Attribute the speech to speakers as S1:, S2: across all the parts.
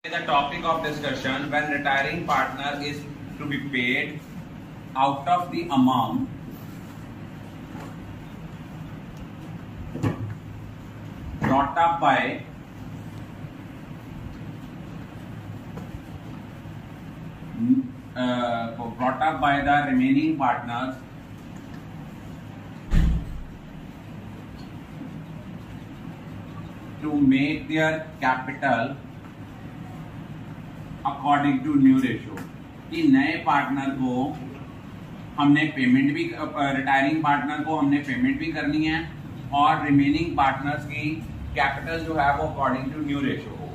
S1: The topic of discussion: when retiring partner is to be paid out of the amount brought up by the remaining partners to make their capital according to new ratio. कि नए partner को हमने payment भी, retiring partner को हमने payment भी करनी है और रिमेनिंग पार्टनर्स की कैपिटल जो है वो अकॉर्डिंग टू न्यू रेशियो हो।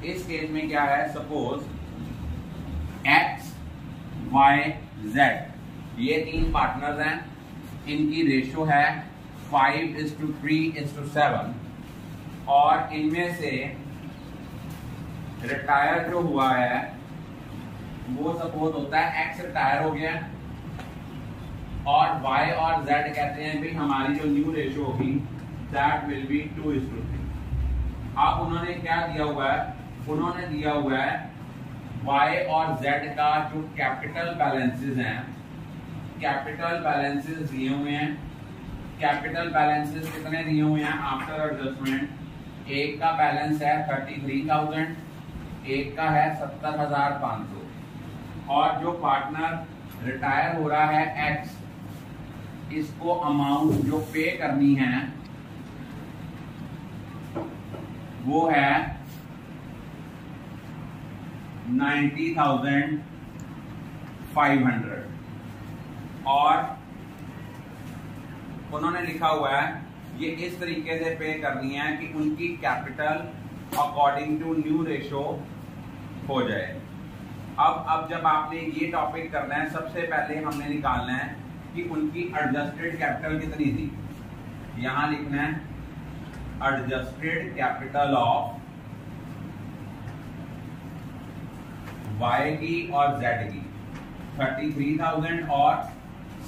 S1: इस केस में क्या है, सपोज एक्स वाई जेड ये तीन पार्टनर्स हैं, इनकी रेशियो है 5:3:7 और इनमें से रिटायर जो हुआ है वो सपोज होता है एक्स रिटायर हो गया और वाई और जेड कहते हैं भाई हमारी जो न्यू रेशियो होगी दैट विल बी 2:3। अब उन्होंने क्या दिया हुआ है, उन्होंने दिया हुआ है वाई और जेड का जो कैपिटल बैलेंसेस हैं, कैपिटल बैलेंसेस दिए हुए हैं। कैपिटल बैलेंसेस कितने दिए हुए हैं आफ्टर एडजस्टमेंट? एक का बैलेंस है 33,000, एक का है 70,500 और जो पार्टनर रिटायर हो रहा है एक्स, इसको अमाउंट जो पे करनी है वो है 90,500 और उन्होंने लिखा हुआ है ये इस तरीके से पे करनी है कि उनकी capital according to new ratio हो जाए। अब जब आपने ये टॉपिक करना है, सबसे पहले हमने निकालना है कि उनकी एडजस्टेड कैपिटल कितनी थी। यहां लिखना है एडजस्टेड कैपिटल ऑफ वाई की और जेड की 33,000 और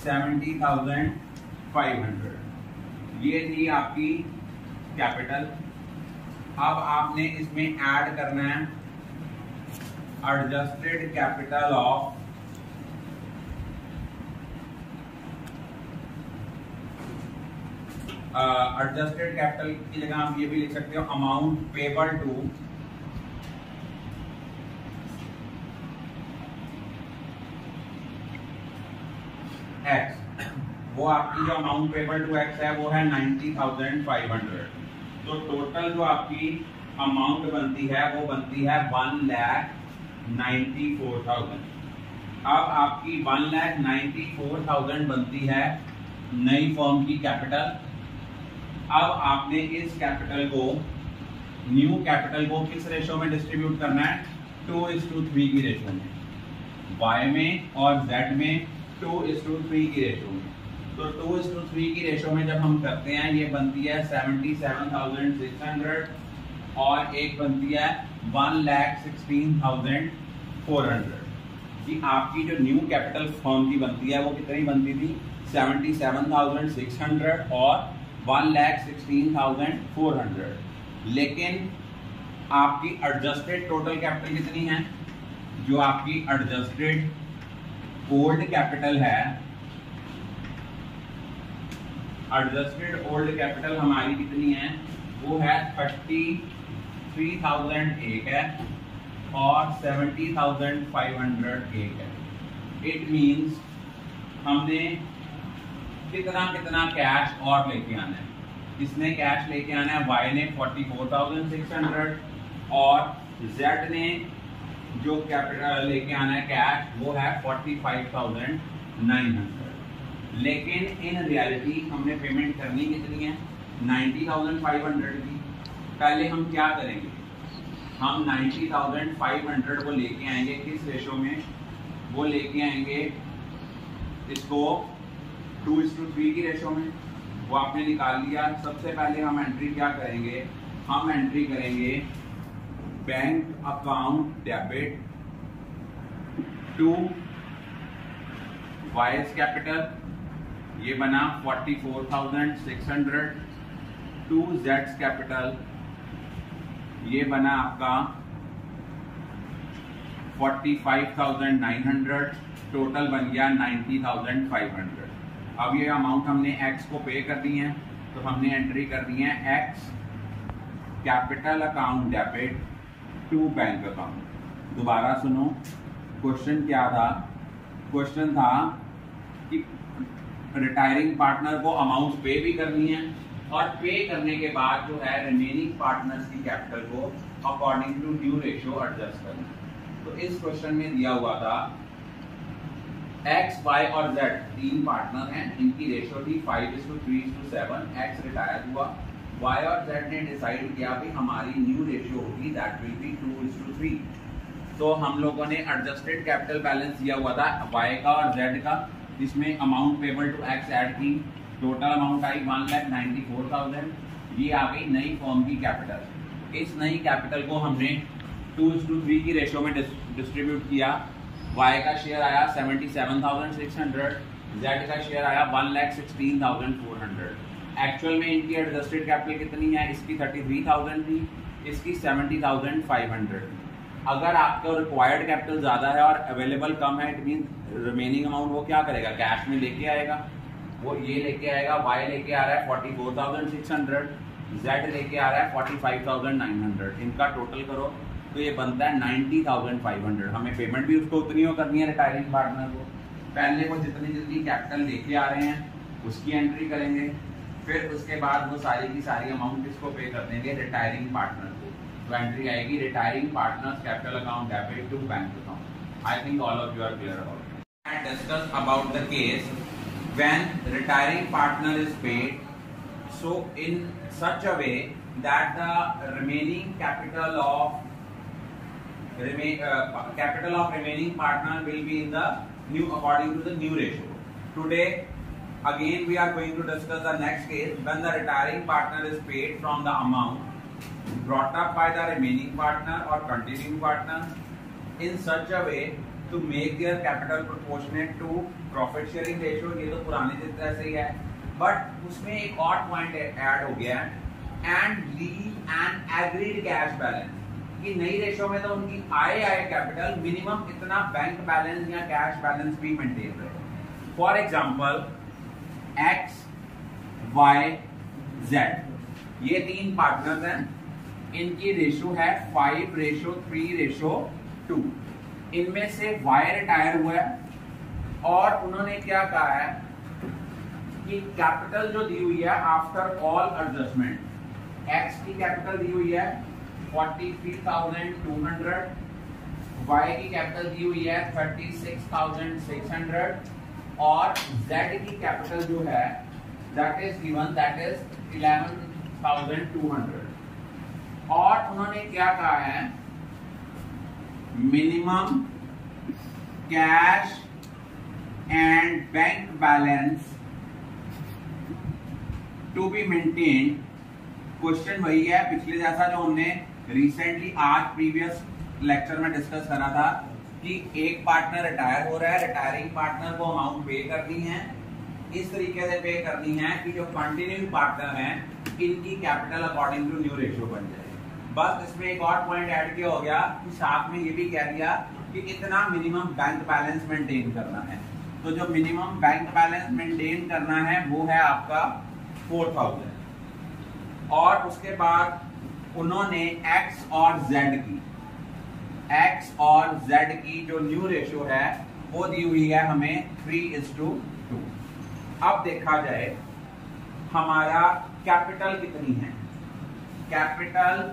S1: 70,500 ये थी आपकी कैपिटल। अब आपने इसमें ऐड करना है adjusted capital of adjusted capital की जगह आप ये भी लिख सकते हो अमाउंट पेबल टू एक्स। वो आपकी जो अमाउंट पेबल टू एक्स है वो है 90,500। तो टोटल जो आपकी अमाउंट बनती है वो बनती है 1,94,000। अब आपकी 1,94,000 बनती है नई फर्म की कैपिटल। अब आपने इस कैपिटल को, न्यू कैपिटल को किस रेशो में डिस्ट्रीब्यूट करना है? 2:3 की रेशो में, वाई में और जेड में 2:3 की रेशो में। तो 2:3 की रेशो में जब हम करते हैं ये बनती है 77,600 और एक बनती है 1,16,400। कि आपकी जो न्यू कैपिटल फर्म की बनती है वो कितनी बनती थी? 77,600 और 1,16,400। लेकिन आपकी एडजस्टेड टोटल कैपिटल कितनी है? जो आपकी एडजस्टेड ओल्ड कैपिटल है, एडजस्टेड ओल्ड कैपिटल हमारी कितनी है? वो है 33,000 एक है और 70,500 एक है। इट मींस हमने कितना कैश और लेके आना है। किसने कैश लेके आना है? वाई ने 44,600 और जेड ने जो कैपिटल लेके आना है कैश वो है 45,900। लेकिन इन रियलिटी हमने पेमेंट करनी कितनी है? 90,500 की। पहले हम क्या करेंगे, हम 90,500 को लेके आएंगे किस रेशो में? वो लेके आएंगे इसको 2:3 की रेशो में। वो आपने निकाल लिया। सबसे पहले हम एंट्री क्या करेंगे? हम एंट्री करेंगे bank account debit to Y's capital, ये बना 44,600 टू जेड्स कैपिटल, ये बना आपका 45,900, टोटल बन गया 90,500। अब ये अमाउंट हमने एक्स को पे कर दी है, तो हमने एंट्री कर दी है X capital account debit to bank account. दोबारा सुनो, क्वेश्चन क्या था? क्वेश्चन था कि रिटायरिंग पार्टनर को अमाउंट पे भी करनी है और पे करने के बाद जो है रिमेनिंग पार्टनर्स की कैपिटल को according to new ratio adjust करना है। तो इस क्वेश्चन में दिया हुआ था एक्स, वाई और जेड तीन पार्टनर हैं, इनकी रेशियो थी 5:3:7। एक्स रिटायर हुआ, वाई और जेड ने डिसाइड किया कि हमारी न्यू रेशियो होगी दैट विल बी 2:3। तो हम लोगों ने एडजस्टेड कैपिटल बैलेंस दिया हुआ था वाई का और जेड का, जिसमें amount payable to X add की, टोटल अमाउंट आई 1,94,000। ये आ गई नई फर्म की कैपिटल। इस नई कैपिटल को हमने 2:3 की रेशियो में डिस्ट्रीब्यूट किया। वाई का शेयर आया 77,600, जेड का शेयर आया 1,16,400। एक्चुअल में इनकी एडजस्टेड कैपिटल कितनी है? इसकी 33,000 थी, इसकी 70,500। अगर आपका रिक्वायर्ड कैपिटल ज़्यादा है और अवेलेबल कम है, इट मीन रिमेनिंग अमाउंट वो क्या करेगा? कैश में लेके आएगा। वो ये लेके आएगा, वाई लेके आ रहा है 44,600, जेड लेके आ रहा है 45,900। इनका टोटल करो तो ये बनता है 90,500। हमें पेमेंट भी उसको उतनी हो करनी है रिटायरिंग पार्टनर को। पहले वो जितनी जितनी कैपिटल लेके आ रहे हैं उसकी एंट्री करेंगे, फिर उसके बाद वो सारी की सारी अमाउंट किसको पे कर देंगे? रिटायरिंग पार्टनर को। तो एंट्री आएगी retiring partners capital account debit to bank account. I think all of you are clear about it. I discuss about the case when retiring partner is paid, so in such a way that the remaining capital of remaining partner will be in the new according to the new ratio. Today again we are going to discuss the next case when the retiring partner is paid from the amount brought up by the remaining partner or continuing partner in such a way to make their capital proportionate to profit sharing ratio। ये तो पुराने चित्र से ही है, but उसमें एक और point add हो गया and leave an agreed cash balance. कि नई रेशियो में तो उनकी आय कैपिटल मिनिमम इतना बैंक बैलेंस या कैश बैलेंस भी मेंटेन रहे। For example X, Y, Z ये तीन पार्टनर्स हैं, इनकी रेशियो है 5:3:2। इनमें से वाई रिटायर हुआ है और उन्होंने क्या कहा है कि कैपिटल जो दी हुई है आफ्टर ऑल एडजस्टमेंट, एक्स की कैपिटल दी हुई है 43,200, वाई की कैपिटल दी हुई है 36,600 और जेड की कैपिटल जो है that is given that is 11,200। और उन्होंने क्या कहा है? Minimum cash and bank balance to be maintain. Question वही है पिछले जैसा जो हमने रिसेंटली आज प्रीवियस लेक्चर में डिस्कस करा था कि एक पार्टनर रिटायर हो रहा है, रिटायरिंग पार्टनर को अमाउंट पे करनी है, इस तरीके से पे करनी है कि जो कंटिन्यूइंग पार्टनर हैं इनकी capital according to new ratio बन जाए। बस इसमें एक और पॉइंट ऐड किया हो गया कि साथ में ये भी कह दिया कि इतना मिनिमम बैंक बैलेंस मेंटेन करना है। तो जो मिनिमम बैंक बैलेंस मेंटेन करना है वो है आपका 4,000। और उसके बाद उन्होंने एक्स और जेड की जो न्यू रेशियो है वो दी हुई है हमें 3:2। अब देखा जाए हमारा कैपिटल कितनी है? Capital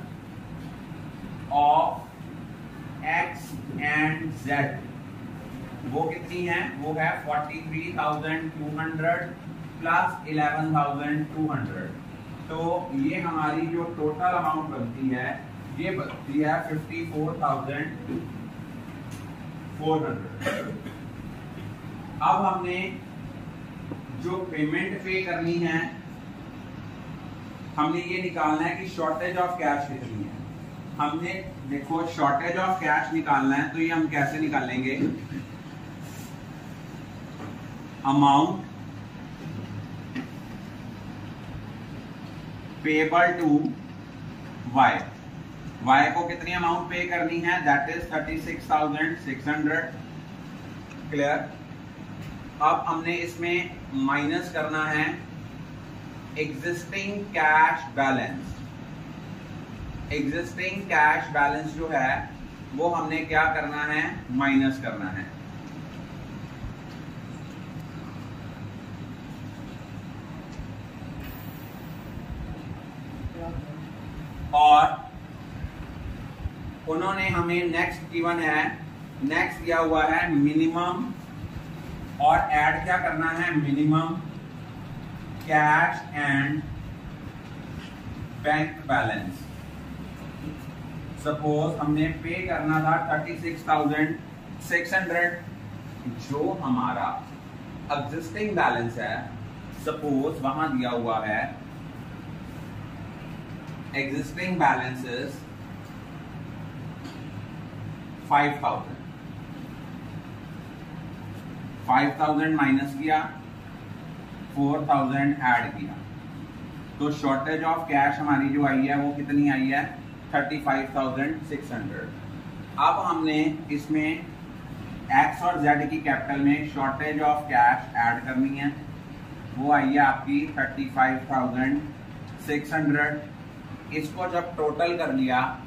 S1: of x and Z वो कितनी है? वो है 43,200 प्लस 11,200। तो ये हमारी जो टोटल अमाउंट बनती है ये बनती है 54,400। अब हमने जो पेमेंट पे करनी है हमने ये निकालना है कि शॉर्टेज ऑफ कैश कितनी है। हमने देखो शॉर्टेज ऑफ कैश निकालना है तो ये हम कैसे निकालेंगे? Amount payable to Y Y को कितनी अमाउंट पे करनी है, दैट इज 36,600। क्लियर। अब हमने इसमें माइनस करना है existing cash balance. Existing cash balance जो है वो हमने क्या करना है, माइनस करना है। और उन्होंने हमें नेक्स्ट गिवन है, नेक्स्ट दिया हुआ है मिनिमम, और ऐड क्या करना है, minimum cash and bank balance. Suppose हमने पे करना था 36,600, जो हमारा एग्जिस्टिंग बैलेंस है, सपोज वहां दिया हुआ है एग्जिस्टिंग बैलेंस इज 5,000। 5,000 माइनस किया, 4,000 ऐड किया, तो शॉर्टेज ऑफ कैश हमारी जो आई है वो कितनी आई है, 35,600। अब हमने इसमें एक्स और जेड की कैपिटल में शॉर्टेज ऑफ कैश ऐड करनी है, वो आई है आपकी 35,600। इसको जब टोटल कर लिया,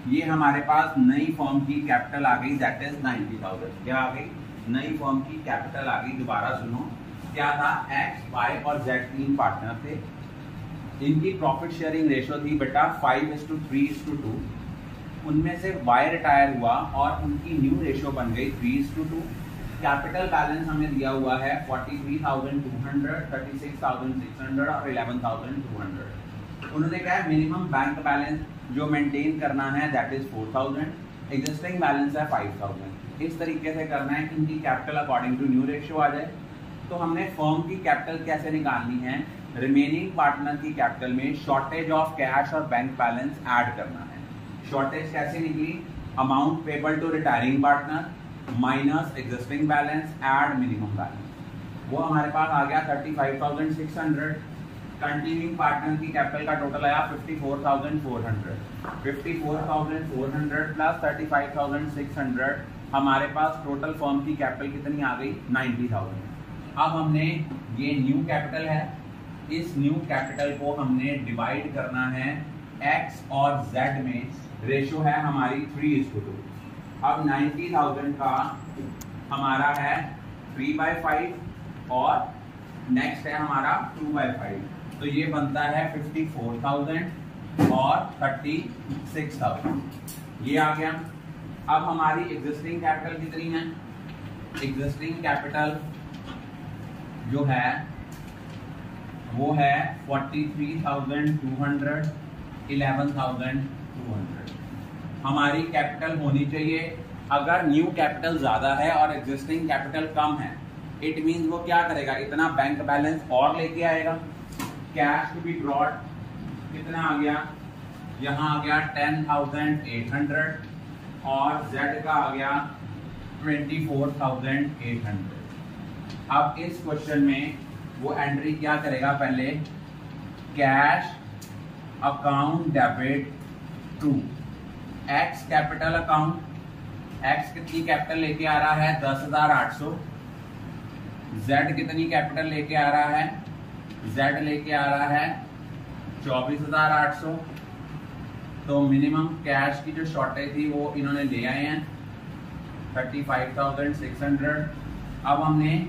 S1: ये हमारे पास नई फर्म की कैपिटल आ गई, दैट इज 90,000। क्या आ गई, नई फर्म की कैपिटल आ गई। दोबारा सुनो, क्या था, एक्स वाई और जेड 3 पार्टनर थे, इनकी प्रॉफिट शेयरिंग रेशो थी बेटा 5:3:2। उनमें से वाई रिटायर हुआ और उनकी न्यू रेशो बन गई 3:2। कैपिटल बैलेंस हमें दिया हुआ है 43,200, 36,600 और 11,200। उन्होंने कहा है मिनिमम बैंक बैलेंस जो मेंटेन करना है दैट इज 4,000, एग्जिस्टिंग बैलेंस है 5,000। इस तरीके से करना है कि इनकी capital according to new ratio आ जाए। तो हमने फर्म की कैपिटल कैसे निकालनी है, रिमेनिंग पार्टनर की कैपिटल में शॉर्टेज ऑफ कैश और बैंक बैलेंस ऐड करना है। शॉर्टेज कैसे निकली, amount payable to retiring partner minus existing balance add minimum balance, वो हमारे पास आ गया 35,600। कंटिन्यूइंग पार्टनर की कैपिटल का टोटल आया 54,400। 54,400 प्लस 35,600, हमारे पास टोटल फर्म की कैपिटल कितनी आ गई, 90,000। अब हमने ये न्यू कैपिटल है, इस न्यू कैपिटल को हमने डिवाइड करना है एक्स और जेड में, रेशो है हमारी 3:2। अब 90,000 का हमारा है 3/5 और नेक्स्ट है हमारा 2/5, तो ये बनता है 54,000 और 36,000, ये आ गया। अब हमारी एग्जिस्टिंग कैपिटल कितनी है, एग्जिस्टिंग कैपिटल जो है वो है 43,200, 11,200 हमारी कैपिटल होनी चाहिए। अगर न्यू कैपिटल ज्यादा है और एग्जिस्टिंग कैपिटल कम है, इट मींस वो क्या करेगा, इतना बैंक बैलेंस और लेके आएगा। कैश टू बी ब्रॉट कितना आ गया, यहाँ आ गया 10,800 और जेड का आ गया 24,800। अब इस क्वेश्चन में वो एंट्री क्या करेगा, पहले cash account debit to X capital account, X कितनी कैपिटल लेके आ रहा है 10,800, जेड कितनी कैपिटल लेके आ रहा है, जेड लेके आ रहा है 24,800। तो मिनिमम कैश की जो शॉर्टेज थी वो इन्होंने ले आए हैं 35,600। अब हमने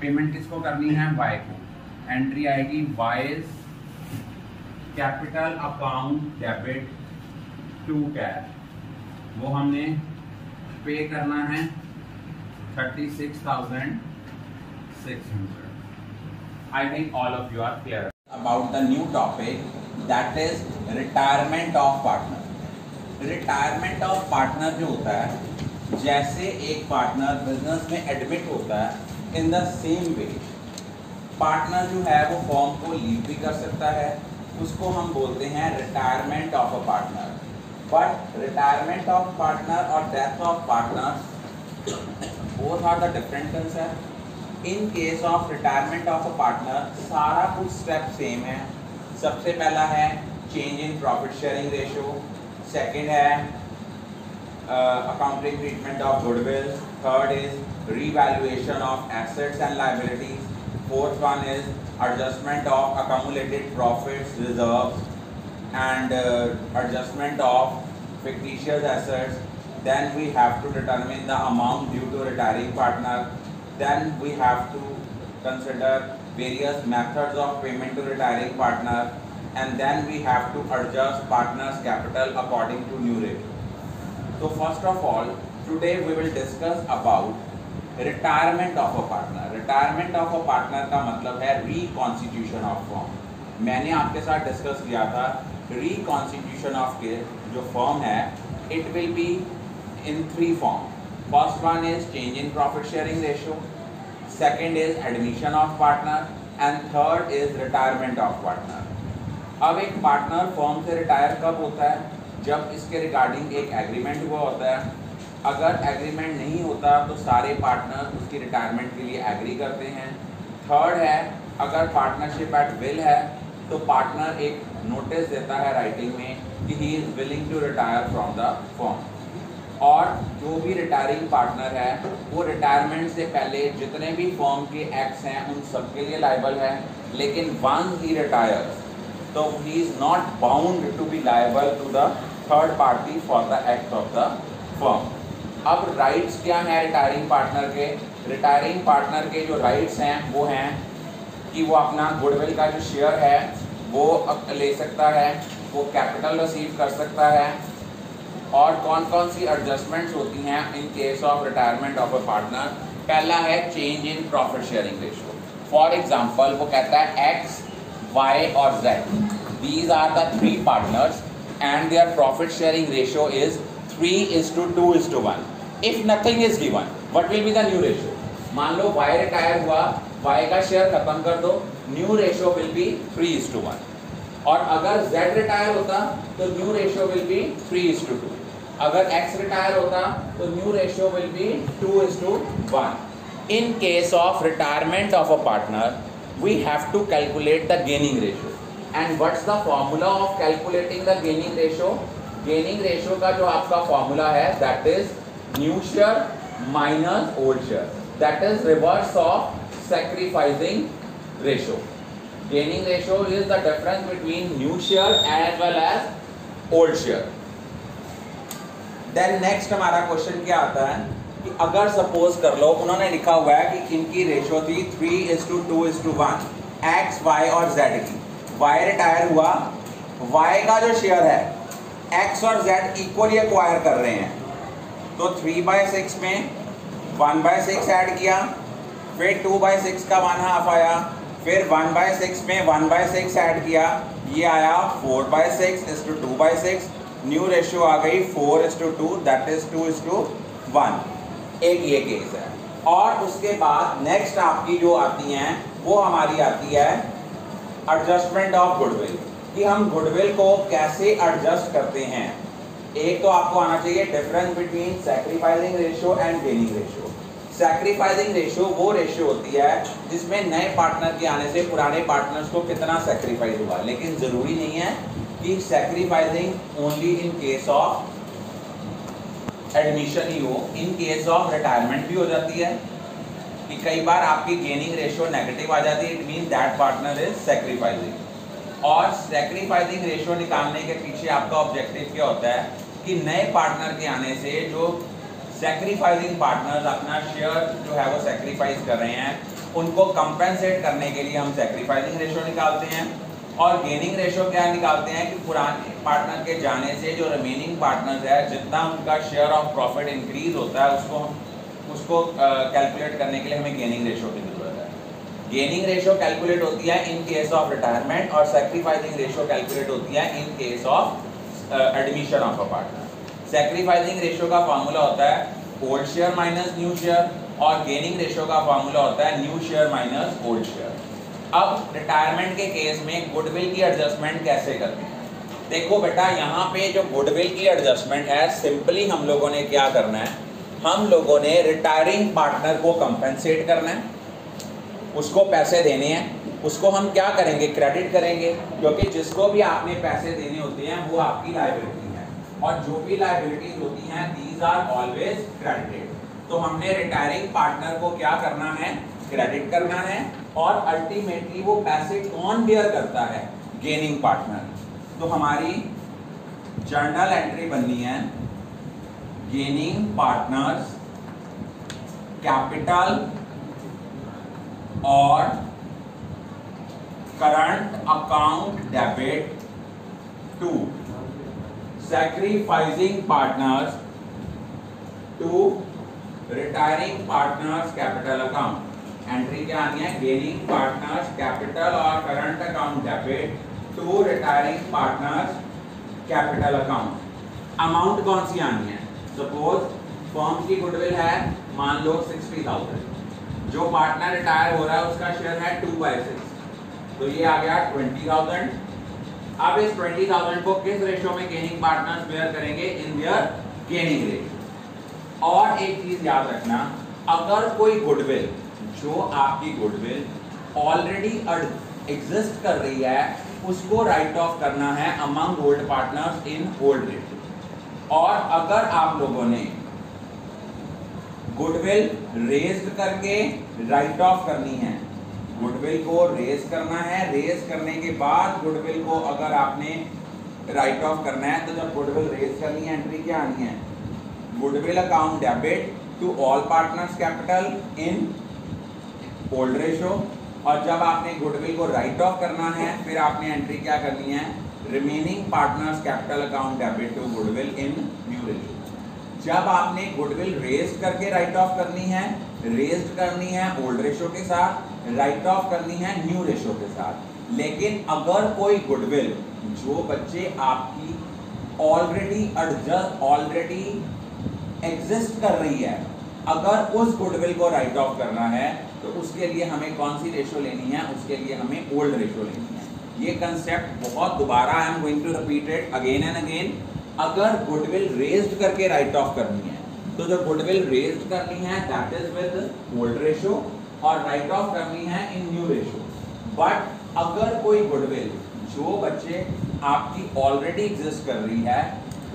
S1: पेमेंट किसको करनी है, वाई को। एंट्री आएगी Y's capital account debit to cash, वो हमने पे करना है 36,600। I think all of you are clear about the new topic, that is retirement of partner. Retirement of partner जो होता है, जैसे एक पार्टनर बिजनेस में एडमिट होता है, in the same way partner जो है वो फर्म को लीव भी कर सकता है, उसको हम बोलते हैं retirement of a partner. But retirement of partner और death of partner both are the different concept. In case of retirement of a partner सारा कुछ स्टेप सेम है। सबसे पहला है change in profit sharing ratio,
S2: second है accounting treatment of goodwill, third is revaluation of assets and liabilities, fourth one is adjustment of accumulated profits reserves and adjustment of fictitious assets. Then we have to determine the amount due to retiring partner. Then we have to consider various methods of payment to retiring partner, and then we have to adjust partner's capital according to new rate. So first of all, today we will discuss about retirement of a partner. Retirement of a partner का मतलब है reconstitution of firm. मैंने आपके साथ discuss किया था reconstitution of के जो firm है, it will be in three form. First one is change in profit sharing ratio, second is admission of partner, and third is retirement of partner. अब एक पार्टनर फर्म से retire कब होता है? जब इसके रिगार्डिंग एक एग्रीमेंट हुआ होता है. अगर एग्रीमेंट नहीं होता तो सारे पार्टनर उसकी रिटायरमेंट के लिए एग्री करते हैं. थर्ड है, अगर पार्टनरशिप एट विल है तो पार्टनर एक नोटिस देता है राइटिंग में कि he is willing to retire from the firm. और जो भी रिटायरिंग पार्टनर है वो रिटायरमेंट से पहले जितने भी फर्म के एक्ट्स हैं उन सब के लिए लायबल है. लेकिन वंस ही रिटायर्स तो he is not bound to be liable to the third party for the act of the firm. अब राइट्स क्या हैं रिटायरिंग पार्टनर के? रिटायरिंग पार्टनर के जो राइट्स हैं वो हैं कि वो अपना गुडविल का जो शेयर है वो ले सकता है, वो कैपिटल रिसीव कर सकता है, और कौन कौन सी एडजस्टमेंट्स होती हैं in case of retirement of a partner. पहला है change in profit sharing ratio. For example वो कहता है एक्स, वाई और Z, these are the three partners and their profit sharing ratio is 3:2:1. If nothing is given, what will be the new ratio? मान लो Y retire हुआ, Y का share खत्म कर दो, न्यू रेशियो विल बी 3:1. और अगर Z retire होता तो न्यू रेशियो विल बी 3:2. अगर X रिटायर होता तो new ratio will be 2:1. In case of retirement of a partner, we have to calculate the gaining ratio. And what's the formula of calculating the gaining ratio? Gaining ratio का जो आपका formula है that is new share minus old share. That is reverse of sacrificing ratio. Gaining ratio is the difference between new share as well as old share. Then next हमारा question क्या आता है कि अगर सपोज कर लो उन्होंने लिखा हुआ है कि इनकी रेशियो थी 3:2:1 एक्स, वाई और जेड की. वाई रिटायर हुआ, वाई का जो शेयर है एक्स और जेड इक्वली एक्वायर कर रहे हैं, तो 3/6 में 1/6 ऐड किया, फिर 2/6 का 1/2 आया, फिर 1/6 में 1/6 ऐड किया, ये आया 4/6:2/6. न्यू रेशियो आ गई 4:2, दैट इज 2:1. एक ये केस है. और उसके बाद नेक्स्ट आपकी जो आती हैं वो हमारी आती है एडजस्टमेंट ऑफ गुडविल, कि हम गुडविल को कैसे एडजस्ट करते हैं. एक तो आपको आना चाहिए difference between sacrificing ratio and gaining ratio. Sacrificing ratio वो रेशियो होती है जिसमें नए पार्टनर के आने से पुराने पार्टनर्स को कितना सैक्रिफाइस हुआ. लेकिन ज़रूरी नहीं है कि sacrificing only in case of admission ही हो, इन केस ऑफ रिटायरमेंट भी हो जाती है. कि कई बार आपकी गेनिंग रेशियो नेगेटिव आ जाती है, it mean that partner is sacrificing. और सैक्रिफाइसिंग रेशियो निकालने के पीछे आपका ऑब्जेक्टिव क्या होता है कि नए पार्टनर के आने से जो सैक्रिफाइसिंग पार्टनर्स अपना शेयर जो है वो सैक्रिफाइस कर रहे हैं उनको कंपेंसेट करने के लिए हम सैक्रिफाइसिंग रेशियो निकालते हैं. और गेनिंग रेशियो क्या निकालते हैं कि पुराने पार्टनर के जाने से जो रिमेनिंग पार्टनर्स है जितना उनका शेयर ऑफ प्रॉफिट इंक्रीज होता है उसको कैलकुलेट करने के लिए हमें गेनिंग रेशियो की जरूरत है. गेनिंग रेशियो कैलकुलेट होती है इन केस ऑफ रिटायरमेंट और सैक्रिफाइसिंग रेशियो कैलकुलेट होती है इन case of admission of a partner. Sacrificing ratio का फार्मूला होता है old share minus new share और गेनिंग रेशियो का फार्मूला होता है new share minus old share. अब रिटायरमेंट के केस में गुडविल की एडजस्टमेंट कैसे करते हैं? देखो बेटा, यहाँ पे जो गुडविल की एडजस्टमेंट है सिंपली हम लोगों ने क्या करना है, हम लोगों ने रिटायरिंग पार्टनर को कंपेंसेट करना है, उसको पैसे देने हैं. उसको हम क्या करेंगे, क्रेडिट करेंगे, क्योंकि जिसको भी आपने पैसे देने होते हैं वो आपकी लायबिलिटी है. और जो भी लायबिलिटीज होती हैं दीज आर ऑलवेज क्रेडिटेड। तो हमने रिटायरिंग पार्टनर को क्या करना है, क्रेडिट करना है, और अल्टीमेटली वो पैसे कौन बेयर करता है, गेनिंग पार्टनर। तो हमारी जर्नल एंट्री बननी है गेनिंग पार्टनर्स कैपिटल और current account debit to sacrificing partners to retiring partners capital account. Entry क्या आनी है, गेनिंग पार्टनर्स कैपिटल और current account debit to retiring partners capital account. Amount कौन सी आनी है, सपोज फर्म की गुडविल है मान लो 60,000, जो पार्टनर रिटायर हो रहा है उसका शेयर है 2/6, तो ये आ गया 20,000। अब इस 20,000 को किस रेशो में गेनिंग पार्टनर्स बेयर करेंगे, इन देयर गेनिंग रेशो। और एक चीज याद रखना, अगर कोई गुडविल, जो आपकी गुडविल ऑलरेडी एग्जिस्ट कर रही है, उसको राइट ऑफ करना है among old partners in old ratio. और अगर आप लोगों ने गुडविल रेज्ड करके राइट ऑफ करनी है, गुडविल को रेज करना है, रेज करने के बाद गुडविल को अगर आपने राइट ऑफ करना है, तो जब गुडविल रेज करनी है एंट्री क्या आनी है, goodwill account debit to all partners capital in old ratio. और जब आपने गुडविल को राइट ऑफ करना है, फिर आपने एंट्री क्या करनी है, remaining partners capital account debit to goodwill in new ratio. जब आपने गुडविल रेज करके राइट ऑफ करनी है, रेज्ड करनी है ओल्ड रेशो के साथ, राइट ऑफ करनी है न्यू रेशो के साथ। लेकिन अगर कोई गुडविल जो बच्चे आपकी ऑलरेडी एग्जिस्ट कर रही है, अगर उस गुडविल को राइट ऑफ करना है, तो उसके लिए हमें कौन सी रेशो लेनी है, उसके लिए हमें ओल्ड रेशो लेनी है। ये कंसेप्ट बहुत दोबारा I am going to repeat it again and again. अगर गुडविल रेज्ड करके राइट ऑफ करनी है, तो जो गुडविल रेज्ड करनी है that is with old ratio, और राइट ऑफ करनी है इन न्यू रेशो। बट अगर कोई गुडविल जो बच्चे आपकी ऑलरेडी एग्जिस्ट कर रही है,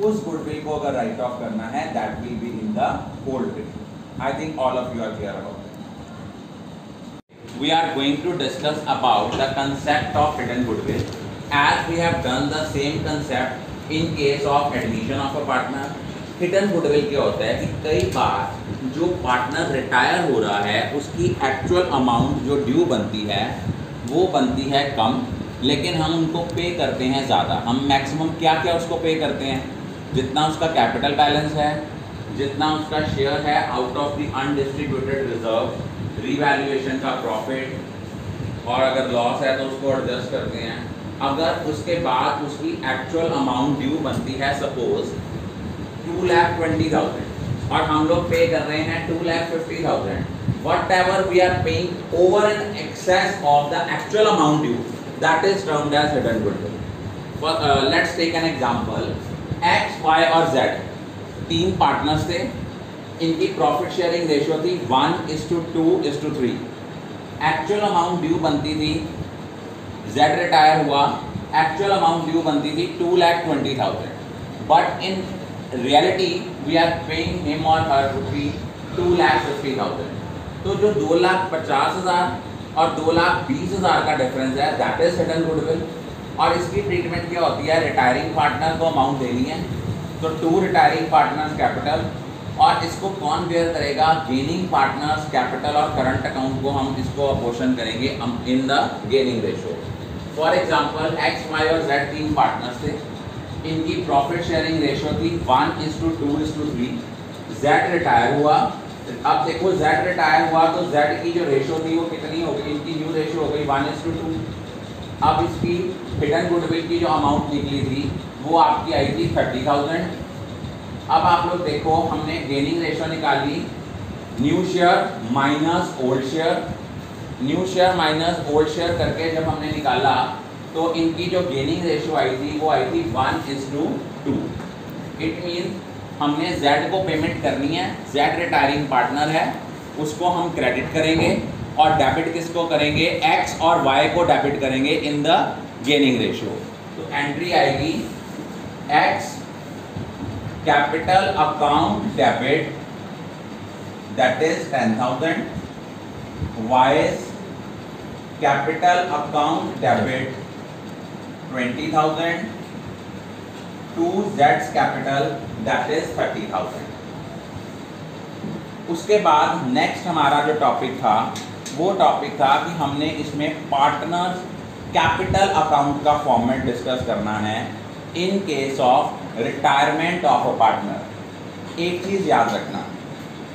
S2: उस गुडविल को अगर राइट ऑफ करना है, that will be in the old ratio. I think all of you are clear about it. We are going to discuss about the concept of hidden goodwill, as we have done the same concept in case of admission of a partner. Hidden goodwill क्या होता है कि कई बार जो partner retire हो रहा है, उसकी एक्चुअल अमाउंट जो ड्यू बनती है वो बनती है कम, लेकिन हम उनको पे करते हैं ज़्यादा। हम मैक्सिमम क्या क्या उसको पे करते हैं, जितना उसका कैपिटल बैलेंस है, जितना उसका शेयर है out of the undistributed reserve, revaluation का प्रॉफिट, और अगर लॉस है तो उसको एडजस्ट करते हैं। अगर उसके बाद उसकी एक्चुअल अमाउंट ड्यू बनती है सपोज 2,20,000 और हम लोग पे कर रहे हैं 2,50,000, whatever we are paying over and excess of the actual amount due, that is termed as hidden goodwill. Let's take an example. X, Y और Z तीन पार्टनर्स थे, इनकी प्रॉफिट शेयरिंग रेशियो थी 1:2:3। एक्चुअल अमाउंट ड्यू बनती थी, Z retire हुआ, actual amount due बनती थी 2,20,000, but in reality we are paying him और हर ₹2,50,000। तो जो 2,50,000 और 2,20,000 का डिफरेंस है, दैट इज हिडन गुडविल। और इसकी ट्रीटमेंट क्या होती है, रिटायरिंग पार्टनर को अमाउंट देनी है, तो टू रिटायरिंग पार्टनर्स कैपिटल, और इसको कौन बेयर करेगा, गेनिंग पार्टनर्स कैपिटल और करंट अकाउंट को हम इसको अपोर्शन करेंगे in the gaining ratio. For example X, Y और Z तीन पार्टनर्स थे, इनकी प्रॉफिट शेयरिंग रेशो थी 1:2:3। Z रिटायर हुआ, अब देखो Z रिटायर हुआ तो Z की जो रेशो थी वो कितनी हो गई, इनकी न्यू रेशो हो गई 1:2। अब इसकी हिडन गुडविल की जो अमाउंट निकली थी वो आपकी आई थी 30,000। अब आप लोग देखो, हमने गेनिंग रेशो निकाली, new share minus old share, new share minus old share करके जब हमने निकाला तो इनकी जो गेनिंग रेशो आई थी वो आई थी 1:2। इट मीन हमने Z को पेमेंट करनी है, Z रिटायरिंग पार्टनर है, उसको हम क्रेडिट करेंगे, और डेबिट किसको करेंगे, X और Y को डेबिट करेंगे इन द गेनिंग रेशो। तो एंट्री आएगी X capital account debit that is 10,000, Y's capital account debit 20,000 to जेड्स कैपिटल दैट इज 30,000। उसके बाद नेक्स्ट हमारा जो टॉपिक था वो टॉपिक था कि हमने इसमें पार्टनर्स कैपिटल अकाउंट का फॉर्मेट डिस्कस करना है इन case of retirement of a partner. एक चीज़ याद रखना,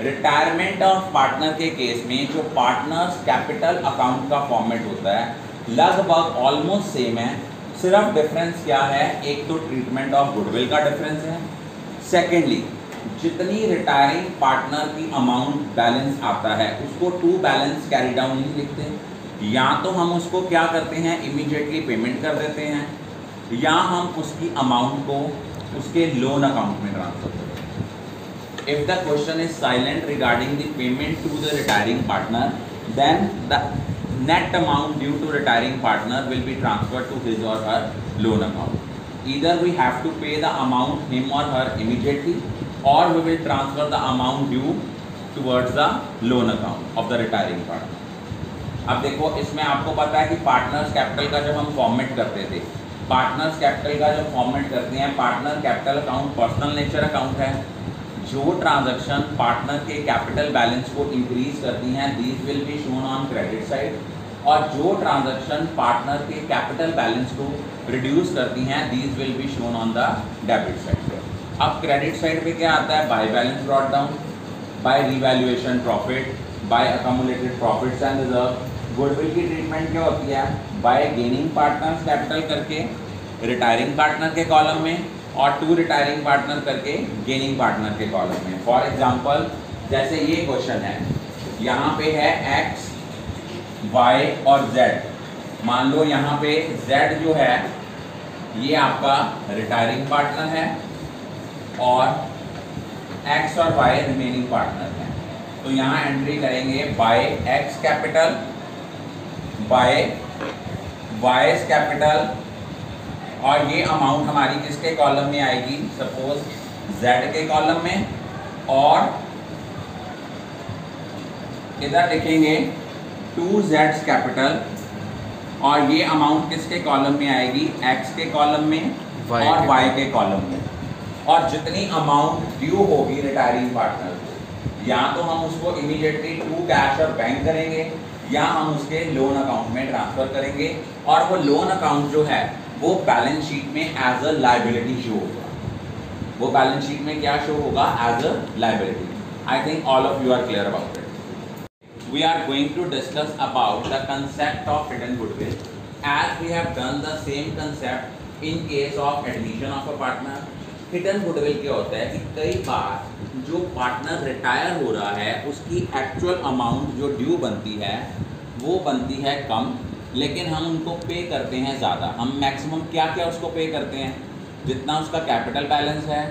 S2: रिटायरमेंट ऑफ पार्टनर के केस में जो पार्टनर्स कैपिटल अकाउंट का फॉर्मेट होता है लगभग ऑलमोस्ट सेम है, सिर्फ डिफरेंस क्या है, एक तो ट्रीटमेंट ऑफ गुडविल का डिफरेंस है, सेकेंडली जितनी रिटायरिंग पार्टनर की अमाउंट बैलेंस आता है उसको टू बैलेंस कैरी डाउन नहीं लिखते, या तो हम उसको क्या करते हैं इमीडिएटली पेमेंट कर देते हैं, या हम उसकी अमाउंट को उसके लोन अकाउंट में ट्रांसफर करते हैं। If the question is silent regarding the payment to the retiring partner, then the net amount due to retiring partner will be transferred to his or her loan account. Either we have to pay the amount him or her immediately, or we will transfer the amount due towards the loan account of the retiring partner. अब देखो इसमें आपको पता है कि partners capital का जब हम फॉर्मेट करते थे, पार्टनर्स कैपिटल का जब फॉर्मेट करते हैं, partner capital account personal nature account है। जो ट्रांजैक्शन पार्टनर के कैपिटल बैलेंस को इंक्रीज करती हैं these will be shown on credit side, और जो ट्रांजैक्शन पार्टनर के कैपिटल बैलेंस को रिड्यूस करती हैं these will be shown on the debit side. अब क्रेडिट साइड पे क्या आता है, by balance brought down, by revaluation profit, by accumulated profits and reserve. Goodwill की ट्रीटमेंट क्या होती है, बाय गेनिंग पार्टनर्स कैपिटल करके रिटायरिंग पार्टनर के कॉलम में, और टू रिटायरिंग पार्टनर करके गेनिंग पार्टनर के कॉलम में। फॉर एग्जांपल जैसे ये क्वेश्चन है, यहाँ पे है x, y और z। मान लो यहाँ पे z जो है ये आपका रिटायरिंग पार्टनर है और x और y रिमेनिंग पार्टनर है। तो यहाँ एंट्री करेंगे by x capital, by y capital, और ये अमाउंट हमारी किसके कॉलम में आएगी, सपोज z के कॉलम में, और इधर लिखेंगे 2z कैपिटल, और ये अमाउंट किसके कॉलम में आएगी, x के कॉलम में और y के कॉलम में। और जितनी अमाउंट ड्यू होगी रिटायरिंग पार्टनर को, या तो हम उसको इमीडिएटली टू कैश और बैंक करेंगे, या हम उसके लोन अकाउंट में ट्रांसफर करेंगे, और वो लोन अकाउंट जो है वो बैलेंस शीट में एज अ लायबिलिटी शो होगा। वो बैलेंस शीट में क्या शो होगा, as a liability. I think all of you are clear about it. We are going to discuss about the concept of hidden goodwill as we have done the same concept in case of admission of a partner. Hidden goodwill क्या होता है कि कई बार जो partner retire हो रहा है उसकी एक्चुअल अमाउंट जो ड्यू बनती है वो बनती है कम, लेकिन हम उनको पे करते हैं ज़्यादा। हम मैक्सिमम क्या क्या उसको पे करते हैं, जितना उसका कैपिटल बैलेंस है,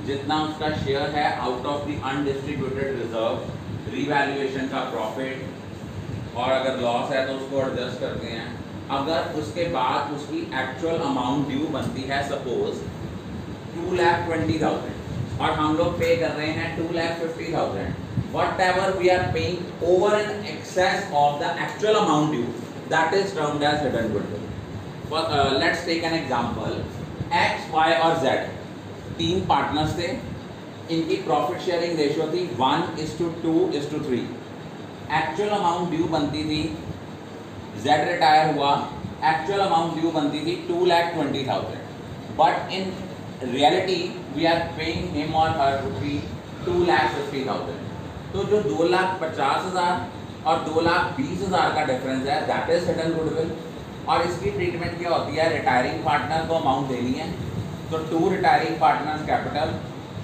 S2: जितना उसका शेयर है out of the undistributed reserve, revaluation का प्रॉफिट, और अगर लॉस है तो उसको एडजस्ट करते हैं। अगर उसके बाद उसकी एक्चुअल अमाउंट ड्यू बनती है सपोज 2,20,000 और हम लोग पे कर रहे हैं 2,50,000, whatever we are paying over and excess of the actual amount due, that is termed as hidden goodwill. Let's take an example. X, Y और Z तीन पार्टनर्स थे, इनकी प्रॉफिट शेयरिंग रेशियो थी 1:2:3। एक्चुअल अमाउंट ड्यू बनती थी, Z retire हुआ, actual amount due बनती थी 2,20,000, but in reality we are paying him और हर ₹2,50,000। तो जो 2,50,000 और 2,20,000 का डिफरेंस है दैट इज हिडन गुडविल। और इसकी ट्रीटमेंट क्या होती है, रिटायरिंग पार्टनर को अमाउंट देनी है तो टू रिटायरिंग पार्टनर्स कैपिटल,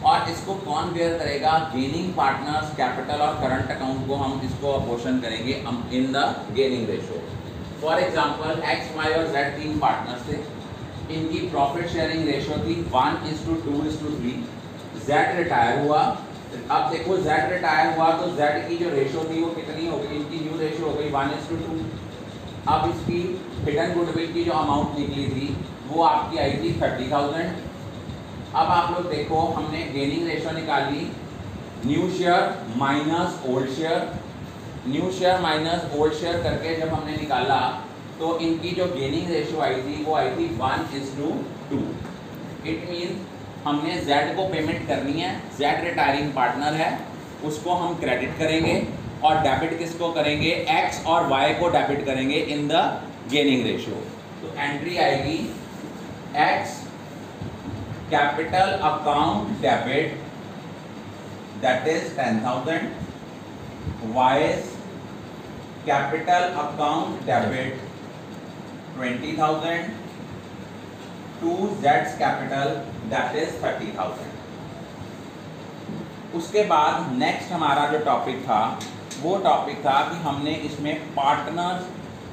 S2: और इसको कौन बेयर करेगा, गेनिंग पार्टनर्स कैपिटल और करंट अकाउंट को हम इसको अपोर्शन करेंगे in the gaining ratio. For example X, Y और जेड तीन पार्टनर्स थे, इनकी प्रॉफिट शेयरिंग रेशियो थी 1:2:3। जेड रिटायर हुआ, अब देखो Z रिटायर हुआ तो Z की जो रेशियो थी वो कितनी हो गई, इनकी न्यू रेशियो हो गई 1:2। अब इसकी हिडन गुडविल की जो अमाउंट निकली थी वो आपकी आई थी 30,000।
S1: अब आप लोग देखो, हमने गेनिंग रेशियो निकाली, new share minus old share, new share minus old share करके जब हमने निकाला तो इनकी जो गेनिंग रेशियो आई थी वो आई थी 1:2। इट मीन हमने Z को पेमेंट करनी है, Z रिटायरिंग पार्टनर है, उसको हम क्रेडिट करेंगे और डेबिट किसको करेंगे, X और Y को डेबिट करेंगे इन द गेनिंग रेशियो। तो एंट्री आएगी X capital account debit that is 10,000, Y's capital account debit 20,000 to Z's capital that is 30,000। उसके बाद नेक्स्ट हमारा जो टॉपिक था वो टॉपिक था कि हमने इसमें पार्टनर्स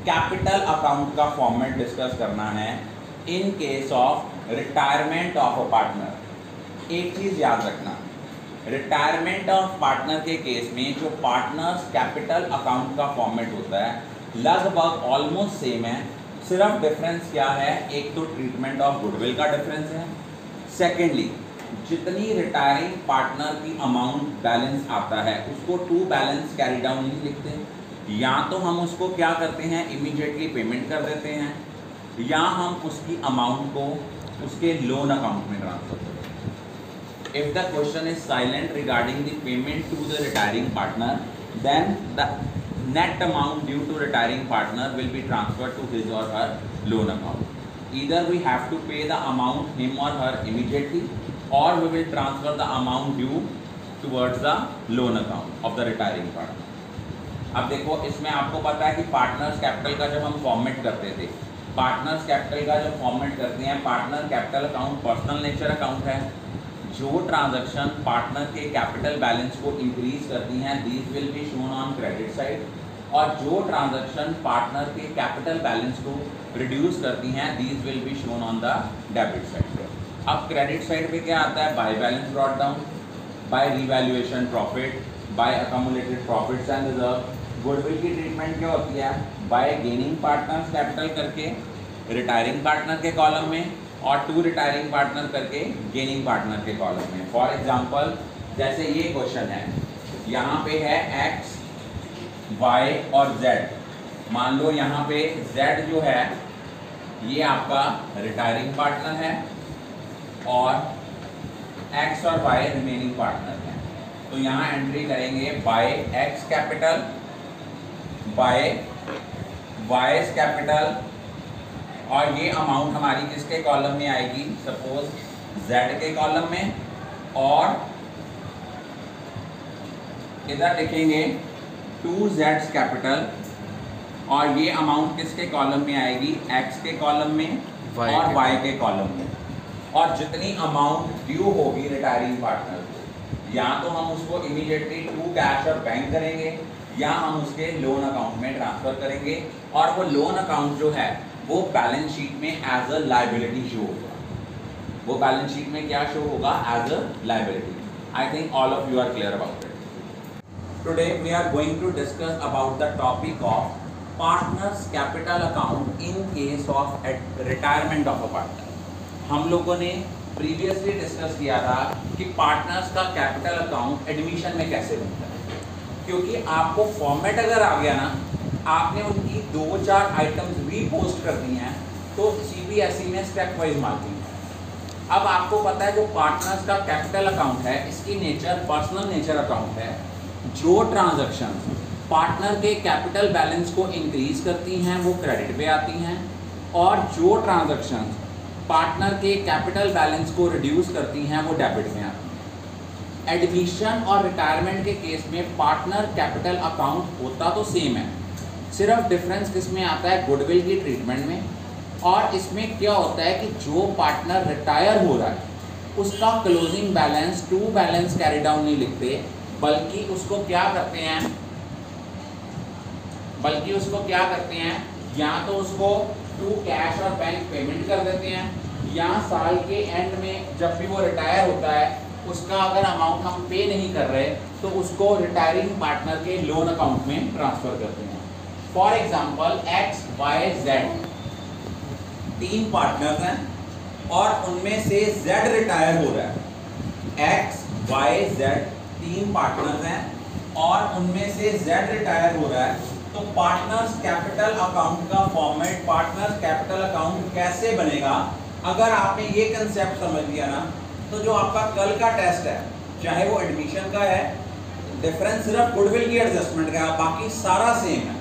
S1: कैपिटल अकाउंट का फॉर्मेट डिस्कस करना है इन case of retirement of a partner. एक चीज याद रखना, रिटायरमेंट ऑफ पार्टनर के केस में जो पार्टनर्स कैपिटल अकाउंट का फॉर्मेट होता है लगभग ऑलमोस्ट सेम है, सिर्फ डिफरेंस क्या है, एक तो ट्रीटमेंट ऑफ गुडविल का डिफरेंस है, सेकेंडली जितनी रिटायरिंग पार्टनर की अमाउंट बैलेंस आता है उसको टू बैलेंस कैरी डाउन नहीं लिखते, या तो हम उसको क्या करते हैं इमीडिएटली पेमेंट कर देते हैं, या हम उसकी अमाउंट को उसके लोन अकाउंट में ट्रांसफर करते हैं। If the question is silent regarding the payment to the retiring partner, then the net amount due to retiring partner will be transferred to his or her loan account. Either we have to pay the amount him or her immediately, or we will transfer the amount due towards the loan account of the retiring partner. अब देखो, इसमें आपको पता है कि partners capital का जब हम फॉर्मेट करते थे, पार्टनर्स कैपिटल का जब फॉर्मेट करते हैं, partner capital account personal nature account है। जो ट्रांजैक्शन पार्टनर के कैपिटल बैलेंस को इंक्रीज करती हैं these will be shown on credit side, और जो ट्रांजैक्शन पार्टनर के कैपिटल बैलेंस को रिड्यूस करती हैं these will be shown on the debit side. अब क्रेडिट साइड पे क्या आता है, by balance brought down, by revaluation profit, by accumulated profits and reserve. Goodwill की ट्रीटमेंट क्या होती है, बाय गेनिंग पार्टनर्स कैपिटल करके रिटायरिंग पार्टनर के कॉलम में, और टू रिटायरिंग पार्टनर करके गेनिंग पार्टनर के कॉलम में। फॉर एग्जांपल जैसे ये क्वेश्चन है, यहाँ पे है X, Y और Z। मान लो यहाँ पे Z जो है ये आपका रिटायरिंग पार्टनर है और X और Y रिमेनिंग पार्टनर है। तो यहाँ एंट्री करेंगे by X capital, by Y's capital, और ये अमाउंट हमारी किसके कॉलम में आएगी, सपोज Z के कॉलम में, और इधर लिखेंगे 2Z's कैपिटल, और ये अमाउंट किसके कॉलम में आएगी, X के कॉलम में और Y के कॉलम में। और जितनी अमाउंट ड्यू होगी रिटायरिंग पार्टनर को, या तो हम उसको इमीडिएटली टू कैश और बैंक करेंगे, या हम उसके लोन अकाउंट में ट्रांसफर करेंगे, और वो लोन अकाउंट जो है वो बैलेंस शीट में एज अ लायबिलिटी शो होगा। वो बैलेंस शीट में क्या शो होगा, as a liability. I think all of you are clear about it. Today we are going to discuss about the topic of partners capital account in case of retirement of a partner. हम लोगों ने previously discuss किया था कि partners का capital account admission में कैसे बनता है, क्योंकि आपको फॉर्मेट अगर आ गया ना, आपने उनकी 2-4 आइटम्स रीपोस्ट कर दी हैं तो CBSE में स्टेप वाइज मार्किंग है। अब आपको पता है जो पार्टनर्स का कैपिटल अकाउंट है इसकी नेचर पर्सनल नेचर अकाउंट है। जो ट्रांजैक्शन पार्टनर के कैपिटल बैलेंस को इंक्रीज करती हैं वो क्रेडिट पे आती हैं, और जो ट्रांजैक्शन पार्टनर के कैपिटल बैलेंस को रिड्यूस करती हैं वो डेबिट में आती हैं। एडमिशन और रिटायरमेंट के केस में पार्टनर कैपिटल अकाउंट होता तो सेम है, सिर्फ डिफरेंस किसमें आता है, गुडविल की ट्रीटमेंट में। और इसमें क्या होता है कि जो पार्टनर रिटायर हो रहा है उसका closing balance to balance carry down नहीं लिखते, बल्कि उसको क्या करते हैं, या तो उसको टू कैश और बैंक पेमेंट कर देते हैं, या साल के एंड में जब भी वो रिटायर होता है उसका अगर अमाउंट हम पे नहीं कर रहे तो उसको रिटायरिंग पार्टनर के लोन अकाउंट में ट्रांसफर करते हैं। For example X, Y, Z 3 partners हैं
S2: और उनमें से Z रिटायर हो रहा है, X, Y, Z 3 पार्टनर्स हैं और उनमें से Z रिटायर हो रहा है, तो पार्टनर्स कैपिटल अकाउंट का फॉर्मेट, पार्टनर्स कैपिटल अकाउंट कैसे बनेगा? अगर आपने ये कंसेप्ट समझ लिया ना, तो जो आपका कल का टेस्ट है, चाहे वो एडमिशन का है, डिफरेंस सिर्फ गुडविल की एडजस्टमेंट का है, बाकी सारा सेम है।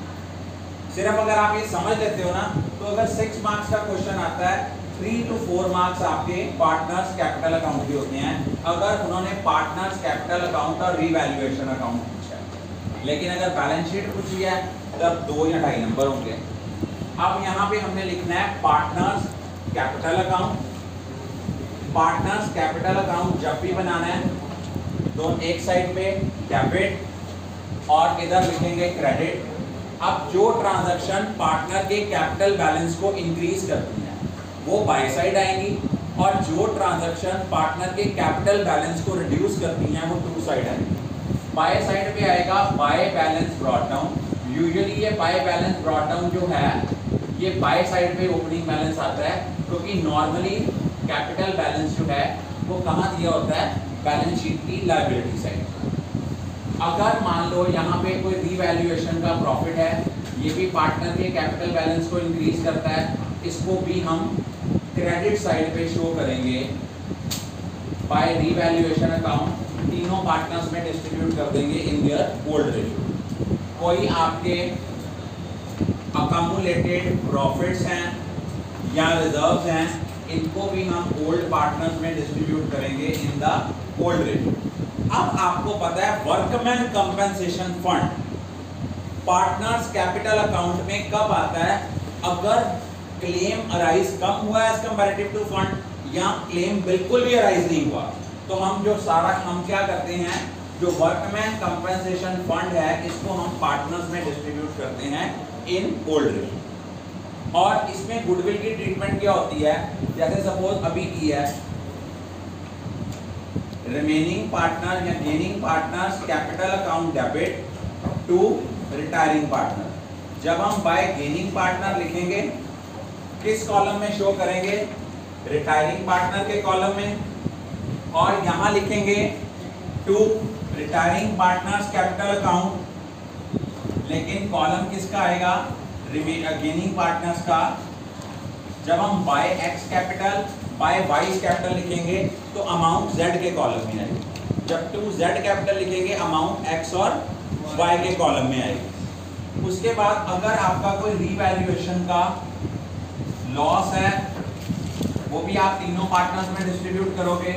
S2: सिर्फ अगर आप ये समझ लेते हो ना, तो अगर 6 मार्क्स का क्वेश्चन आता है, 3 to 4 मार्क्स आपके पार्टनर्स कैपिटल अकाउंट के होते हैं, अगर उन्होंने पार्टनर्स कैपिटल अकाउंट और रीवैल्यूएशन अकाउंट पूछा है। लेकिन अगर बैलेंस शीट पूछी है तब 2 या 2.5 नंबर होंगे। अब यहाँ पे हमने लिखना है partners capital account. Partners capital account जब भी बनाना है तो एक साइड पे डेबिट और इधर लिखेंगे क्रेडिट। अब जो ट्रांजैक्शन पार्टनर के कैपिटल बैलेंस को इंक्रीज करती है वो बाय साइड आएंगी, और जो ट्रांजैक्शन पार्टनर के कैपिटल बैलेंस को रिड्यूस करती हैं वो टू साइड आएंगी। बाय साइड पे आएगा bye balance brought down. Usually ये बाय बैलेंस ब्रॉट डाउन जो है ये बाय साइड पे ओपनिंग बैलेंस आता है, क्योंकि नॉर्मली कैपिटल बैलेंस जो है वो कहाँ दिया होता है? बैलेंस शीट की लायबिलिटी साइड। अगर मान लो यहाँ पे कोई रीवैल्यूएशन का प्रॉफिट है, ये भी पार्टनर के कैपिटल बैलेंस को इंक्रीज करता है, इसको भी हम क्रेडिट साइड पे शो करेंगे बाय रीवैल्यूएशन अकाउंट। तीनों पार्टनर्स में डिस्ट्रीब्यूट कर देंगे इन देयर ओल्ड रेशियो। कोई आपके अकामुलेटेड प्रॉफिट्स हैं या रिजर्व्स हैं, इनको भी हम ओल्ड पार्टनर्स में डिस्ट्रीब्यूट करेंगे इन द ओल्ड रेशियो। अब आपको पता है workman compensation fund partners capital account में कब आता है? अगर क्लेम अराइज कम हुआ एज कंपैरेटिव टू फंड या क्लेम बिल्कुल भी अराइज नहीं हुआ, तो हम क्या करते हैं, जो वर्कमैन कंपनसेशन फंड है इसको हम पार्टनर्स में डिस्ट्रीब्यूट करते हैं इन ओल्ड रेशियो। और इसमें गुडविल की ट्रीटमेंट क्या होती है? जैसे सपोज अभी की है रिमेनिंग पार्टनर या gaining partners capital account debit to retiring partner. जब हम बाय गेनिंग पार्टनर लिखेंगे किस कॉलम में शो करेंगे? रिटायरिंग पार्टनर के कॉलम में, और यहां लिखेंगे to retiring partners capital account, लेकिन कॉलम किसका आएगा? गेनिंग पार्टनर्स का। जब हम by X capital by Y capital लिखेंगे तो अमाउंट जेड के कॉलम में आएगी। जब टू जेड कैपिटल लिखेंगे अमाउंट एक्स और वाई के कॉलम में आएगी। उसके बाद अगर आपका कोई रीवैल्यूएशन का लॉस है वो भी आप तीनों पार्टनर्स में डिस्ट्रीब्यूट करोगे।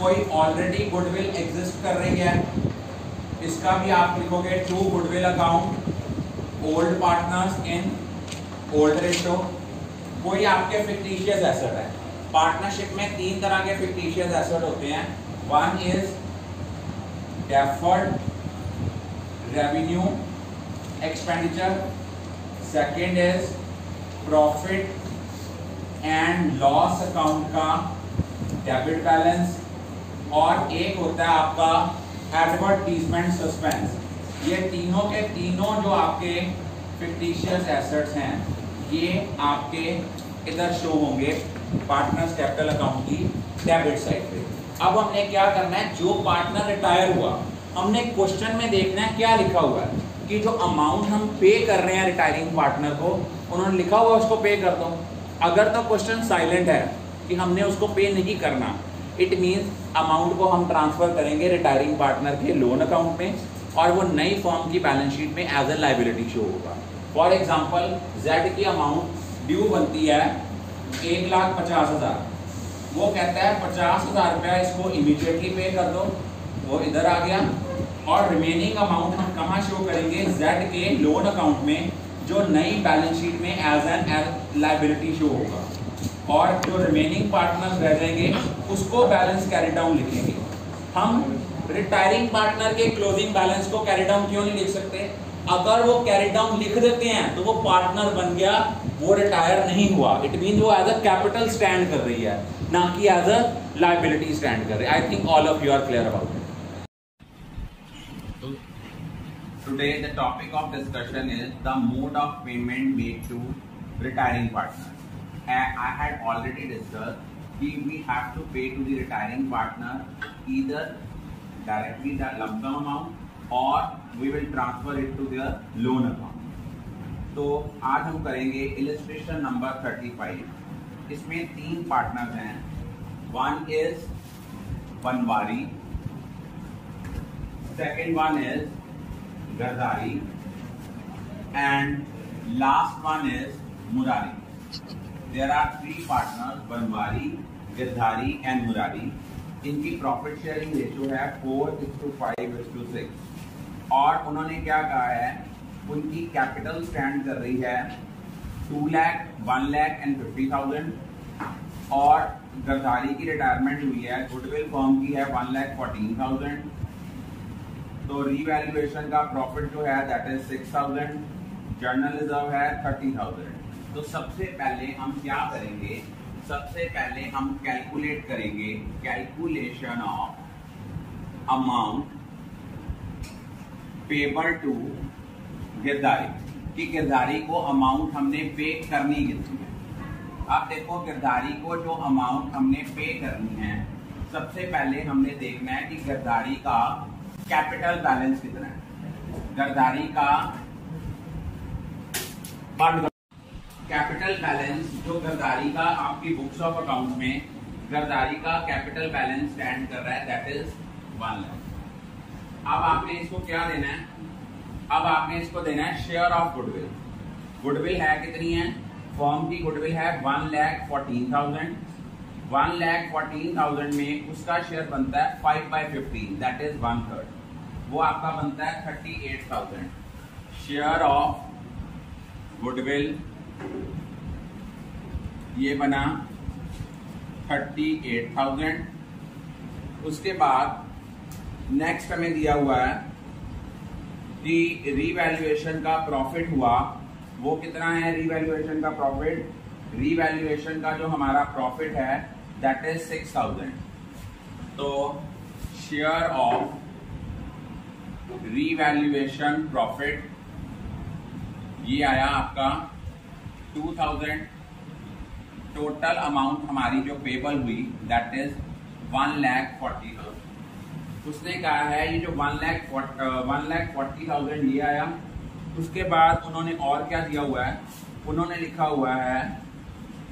S2: कोई ऑलरेडी गुडविल एग्जिस्ट कर रही है, इसका भी आप लिखोगे to goodwill account old partners in old ratio. कोई आपके फिक्टिशियस एसेट है, पार्टनरशिप में 3 तरह के फिक्टिशियस एसेट होते हैं। One is deferred revenue expenditure, second is profit and loss account का डेबिट बैलेंस, और एक होता है आपका एडवर्टीजमेंट सस्पेंस। ये तीनों के तीनों जो आपके फिक्टिशियस एसेट्स हैं ये आपके इधर शो होंगे पार्टनर्स कैपिटल अकाउंट की डेबिट साइड पे। अब हमने क्या करना है, जो पार्टनर रिटायर हुआ हमने क्वेश्चन में देखना है क्या लिखा हुआ है कि जो अमाउंट हम पे कर रहे हैं रिटायरिंग पार्टनर को उन्होंने लिखा हुआ है उसको पे कर दो। अगर तो क्वेश्चन साइलेंट है कि हमने उसको पे नहीं करना, इट मीन्स अमाउंट को हम ट्रांसफर करेंगे रिटायरिंग पार्टनर के लोन अकाउंट में और वो नई फर्म की बैलेंस शीट में एज ए लायबिलिटी शो होगा। फॉर एग्जाम्पल जेड की अमाउंट ड्यू बनती है 1,50,000, वो कहता है 50,000 रुपया इसको इमीडिएटली पे कर दो, वो इधर आ गया। और रिमेनिंग अमाउंट हम कहाँ शो करेंगे? जेड के लोन अकाउंट में जो नई बैलेंस शीट में एज एन लायबिलिटी शो होगा। और जो रिमेनिंग पार्टनर्स रह जाएंगे उसको बैलेंस कैरी डाउन लिखेंगे। हम रिटायरिंग पार्टनर के क्लोजिंग बैलेंस को कैरी डाउन क्यों नहीं लिख सकते? अगर वो कैरी डाउन लिख देते हैं तो वो पार्टनर बन गया, वो रिटायर नहीं हुआ। इट मीन वो एज अ कैपिटल स्टैंड कर रही है, ना कि एज अ लायबिलिटी स्टैंड कर रही है। I think all of you are clear about it.
S1: Today the topic of discussion is the mode of payment made to retiring partners. I had already discussed कि we have to pay to the retiring partner either directly the lump sum amount or we will transfer it to their loan account. तो आज हम करेंगे illustration number 35. इसमें 3 partners हैं. One is Banwari, second one is गर्दारी and last one is Murari. There are 3 partners, Banwari, Girdhari and Murari. इनकी profit sharing ratio है 4:5:6 और उन्होंने क्या कहा है, उनकी कैपिटल स्टैंड कर रही है 2 लाख, 1 लाख एंड 50,000 और गिरधारी की रिटायरमेंट हुई है, गुडविल फॉर्म की है 1,14,000. तो रीवैल्यूएशन का प्रॉफिट जो है दैट इज 6,000, जर्नल रिजर्व है 30,000. तो सबसे पहले हम क्या करेंगे, सबसे पहले हम कैलकुलेट करेंगे calculation of amount payable to Girdhari कि गिरधारी को अमाउंट हमने पे करनी कितनी है. अब देखो गिरधारी को जो अमाउंट हमने पे करनी है, सबसे पहले हमने देखना है कि गिरधारी का कैपिटल बैलेंस कितना है. गिरधारी का कैपिटल बैलेंस जो गिरधारी का आपकी बुक्स ऑफ अकाउंट में गिरधारी का कैपिटल बैलेंस स्टैंड कर रहा है दैट इज 1 लाख. अब आपने इसको क्या देना है, अब आपने इसको देना है शेयर ऑफ गुडविल. गुडविल है कितनी है, फॉर्म की गुडविल है 1,14,000. 1,14,000 में उसका शेयर बनता है 5/15 दैट इज 1/3. वो आपका बनता है 38,000. शेयर ऑफ गुडविल ये बना 38,000. उसके बाद नेक्स्ट हमें दिया हुआ है कि रीवैल्यूएशन का प्रॉफिट हुआ, वो कितना है रीवैल्यूएशन का प्रॉफिट. रीवैल्यूएशन का जो हमारा प्रॉफिट है दैट इज 6,000. तो शेयर ऑफ रीवैल्यूएशन प्रॉफिट ये आया आपका 2,000. टोटल अमाउंट हमारी जो पेबल हुई दैट इज 1,40,000. उसने कहा है ये जो 1,40,000 ये आया. उसके बाद उन्होंने और क्या दिया हुआ है, उन्होंने लिखा हुआ है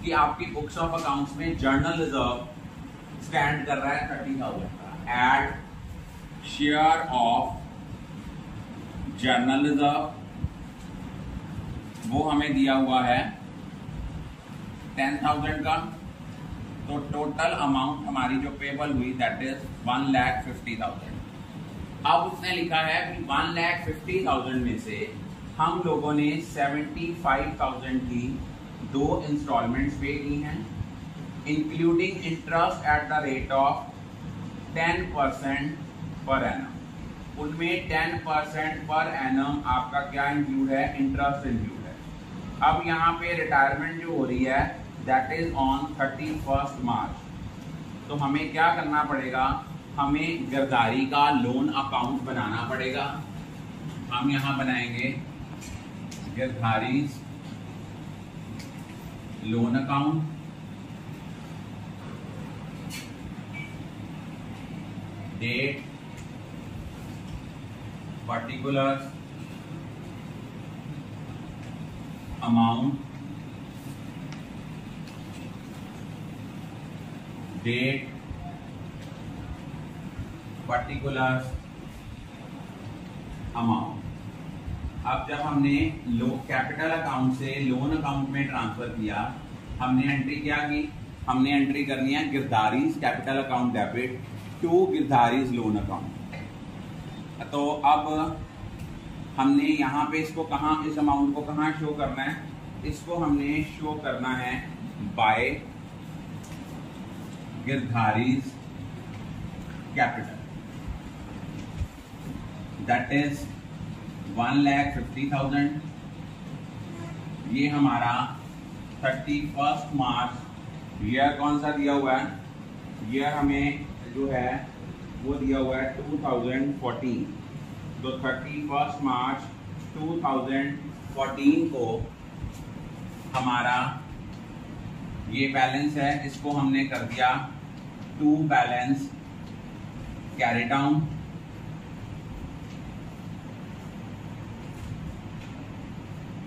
S1: कि आपकी बुक्स ऑफ अकाउंट्स में जर्नल रिजर्व स्टैंड कर रहा है 30,000 का. Add share of general reserve वो हमें दिया हुआ है 10,000 का. तो टोटल अमाउंट हमारी जो पेबल हुई दैट इज 1,50,000. अब उसने लिखा है कि 1,50,000 में से हम लोगों ने 75,000 की 2 इंस्टॉलमेंट्स पे की हैं including interest at the rate of 10% per annum. उनमें 10% पर एनम आपका क्या इंक्लूड है, इंटरेस्ट इंक्लूड है. अब यहाँ पे रिटायरमेंट जो हो रही है दैट इज ऑन 31 मार्च. तो हमें क्या करना पड़ेगा, हमें गिरधारी का लोन अकाउंट बनाना पड़ेगा. हम यहाँ बनाएंगे Girdhari loan account. Date, particulars, amount, date, particulars, amount. अब जब हमने कैपिटल अकाउंट से लोन अकाउंट में ट्रांसफर किया, हमने एंट्री क्या की, हमने एंट्री करनी है Girdhari's capital account debit to Girdhari's loan account. तो अब हमने यहाँ पे इसको कहाँ, इस अमाउंट को कहाँ शो करना है, इसको हमने शो करना है बाय गिरधारीज कैपिटल दैट इज 1,50,000. ये हमारा 31 मार्च ईयर कौन सा दिया हुआ है, ईयर हमें जो है वो दिया हुआ है 2014. तो 31 मार्च 2014 को हमारा ये बैलेंस है, इसको हमने कर दिया टू बैलेंस कैरी डाउन।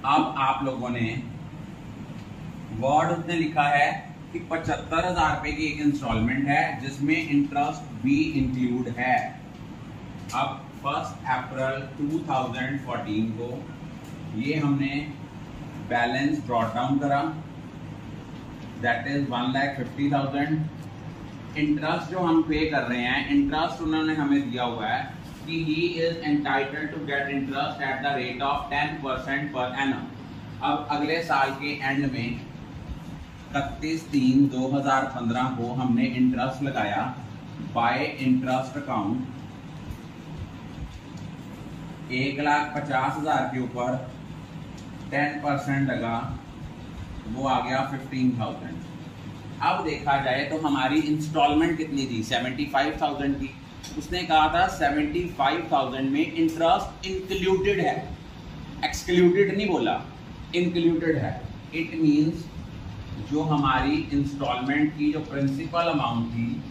S1: अब आप लोगों ने वर्ड उसने लिखा है कि 75,000 रुपए की एक इंस्टॉलमेंट है जिसमें इंटरेस्ट भी इंक्लूड है। अब 1 अप्रैल 2014 को ये हमने बैलेंस ब्रॉट डाउन करा, दैट इज 1,50,000। इंटरेस्ट जो हम पे कर रहे हैं, इंटरेस्ट उन्होंने हमें दिया हुआ है कि he is entitled to get interest at the rate of 10% per annum. अब अगले साल के एंड में 31/3/2015 को हमने इंटरेस्ट लगाया बाय इंटरेस्ट अकाउंट 1,50,000 के ऊपर 10% लगा, वो आ गया 15,000। अब देखा जाए तो हमारी इंस्टॉलमेंट कितनी थी, 75,000 की। उसने कहा था 75,000 में इंटरेस्ट इंक्लूडेड है, एक्सक्लूडेड नहीं बोला, इंक्लूडेड है। इट मींस जो हमारी इंस्टॉलमेंट की जो प्रिंसिपल अमाउंट थी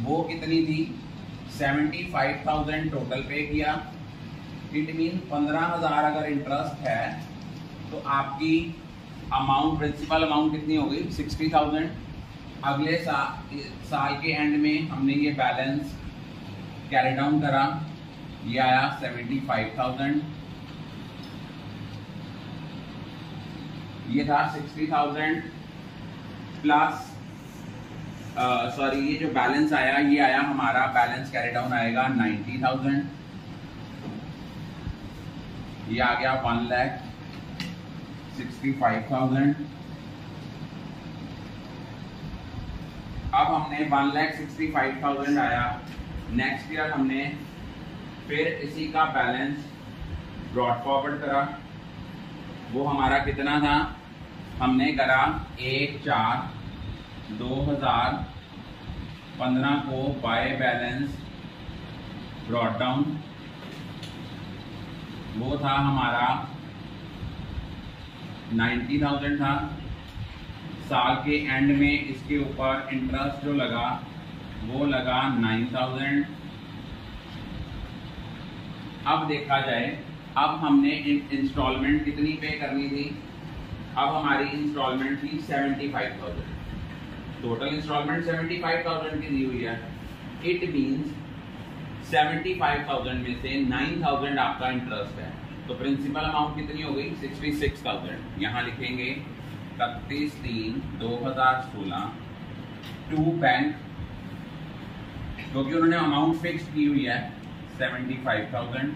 S1: वो कितनी थी, 75,000 टोटल पे किया। इट मीन 15,000 अगर इंटरेस्ट है तो आपकी अमाउंट, प्रिंसिपल अमाउंट कितनी हो गई, 60,000। अगले साल के एंड में हमने ये बैलेंस कैरी डाउन करा, ये आया 75,000। ये था 60,000 प्लस ये जो बैलेंस आया, ये आया हमारा बैलेंस कैरी डाउन आएगा 90,000। ये आ गया 1,65,000। अब हमने 1,65,000 आया, नेक्स्ट ईयर हमने फिर इसी का बैलेंस ब्रॉट फॉरवर्ड करा। वो हमारा कितना था, हमने करा 1/4/2015 को बाय बैलेंस ब्रॉट डाउन। वो था हमारा 90,000 था। साल के एंड में इसके ऊपर इंटरेस्ट जो लगा वो लगा 9,000। अब देखा जाए, अब हमने इंस्टॉलमेंट कितनी पे करनी थी, अब हमारी इंस्टॉलमेंट थी 75,000। टोटल इंस्टॉलमेंट 75,000 की दी हुई है। इट मींस 75,000 में से 9,000 आपका इंटरेस्ट है, तो प्रिंसिपल अमाउंट कितनी हो गई, 66,000। यहाँ लिखेंगे 31/3/2016 टू बैंक, क्योंकि उन्होंने अमाउंट फिक्स की हुई है 75,000।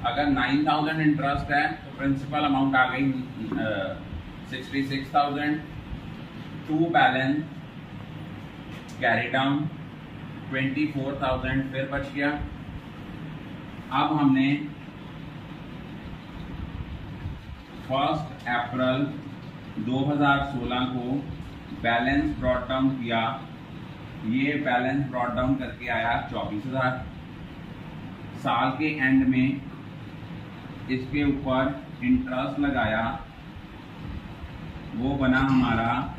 S1: अगर 9,000 इंटरेस्ट है तो प्रिंसिपल अमाउंट आ गई 66,000 टू बैलेंस कैरी डाउन 24,000 फिर बच गया। अब हमने 1 अप्रैल 2016 को बैलेंस ब्रॉट डाउन किया, ये बैलेंस ब्रॉट डाउन करके आया 24,000। साल के एंड में इसके ऊपर इंटरेस्ट लगाया, वो बना हमारा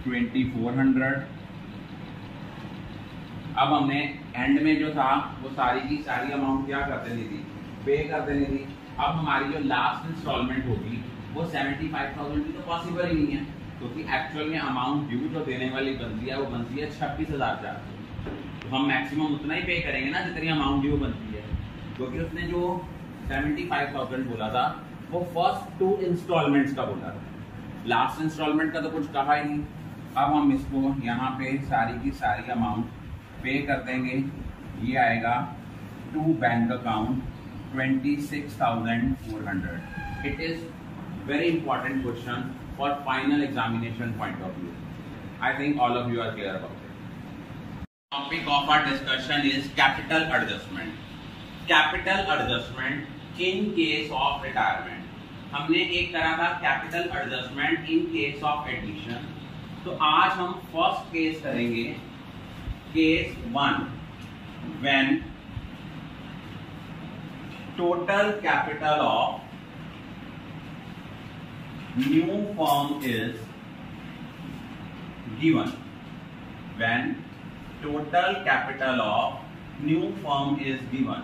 S1: 2,400। अब हमने एंड में जो था वो सारी की सारी अमाउंट क्या कर देनी थी, पे कर देनी थी। अब हमारी जो लास्ट इंस्टॉलमेंट होगी वो 75,000 की तो पॉसिबल ही नहीं है, क्योंकि एक्चुअल में अमाउंट ड्यू जो देने वाली बनती है वो बनती है 26,000। तो हम मैक्सिमम उतना ही पे करेंगे ना जितनी अमाउंट ड्यू बनती है, क्योंकि उसने जो 75,000 बोला था वो फर्स्ट 2 इंस्टॉलमेंट्स का बोला था, लास्ट इंस्टॉलमेंट का तो कुछ कहा ही नहीं। अब हम इसको यहाँ पे सारी की सारी अमाउंट पे कर देंगे, ये आएगा to bank account 26,400। It is very important question for final examination point of view. I think all of you are clear about it. Topic of our discussion is capital adjustment. Capital adjustment in case of retirement. हमने एक करा था capital adjustment in case of addition, तो आज हम first case करेंगे, case 1, when total capital of new firm is given when total capital of new firm is given.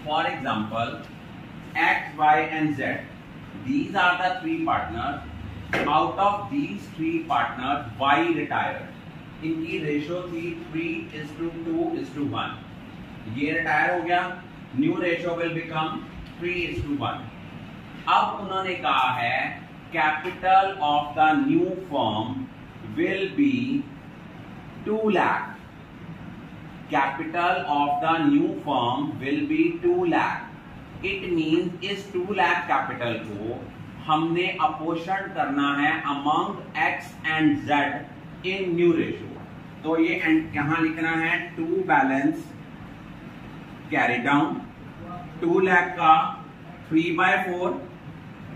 S1: For example, X, Y and Z, these are the three partners. Out of these three partners, Y retired. इनकी ratio थी 3:2:1. ये retire हो गया, new ratio will become 3:1. अब उन्होंने कहा है capital of the new firm will be 2 lakh. Capital of the new firm will be 2 lakh. It means इस 2 lakh capital को हमने अपोषण करना है among X and Z in new ratio. तो ये यहाँ लिखना है to balance carry down 2 lakh का 3/4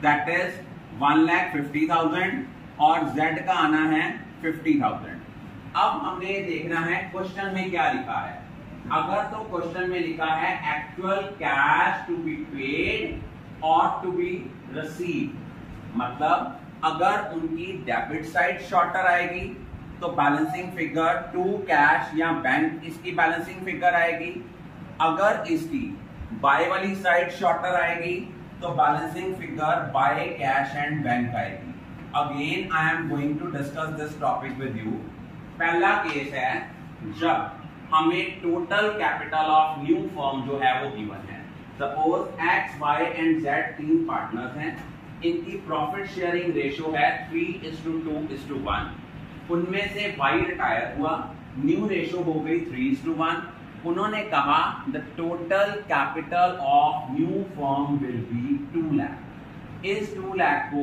S1: that is 1,50,000 और Z का आना है 50,000. अब हमने देखना है क्वेश्चन में क्या लिखा है. अगर तो क्वेश्चन में लिखा है actual cash to be paid और टू बी रिसीव, मतलब अगर उनकी डेबिट साइड शॉर्टर आएगी तो बैलेंसिंग फिगर टू कैश या बैंक इसकी बैलेंसिंग फिगर आएगी. अगर इसकी बाय वाली साइड शॉर्टर आएगी तो balancing figure by cash and bank आएगी. Again I am going to discuss this topic with you. पहला केस है जब हमें total capital of new firm जो है वो गिवन है. Suppose X, Y and Z तीन पार्टनर्स हैं. इनकी प्रॉफिट शेयरिंग रेशो है 3:2:1. उनमें से Y रिटायर हुआ, न्यू रेशो हो गई 3:1. उन्होंने कहा the total capital of new firm will be 2 lakh. इस 2 lakh को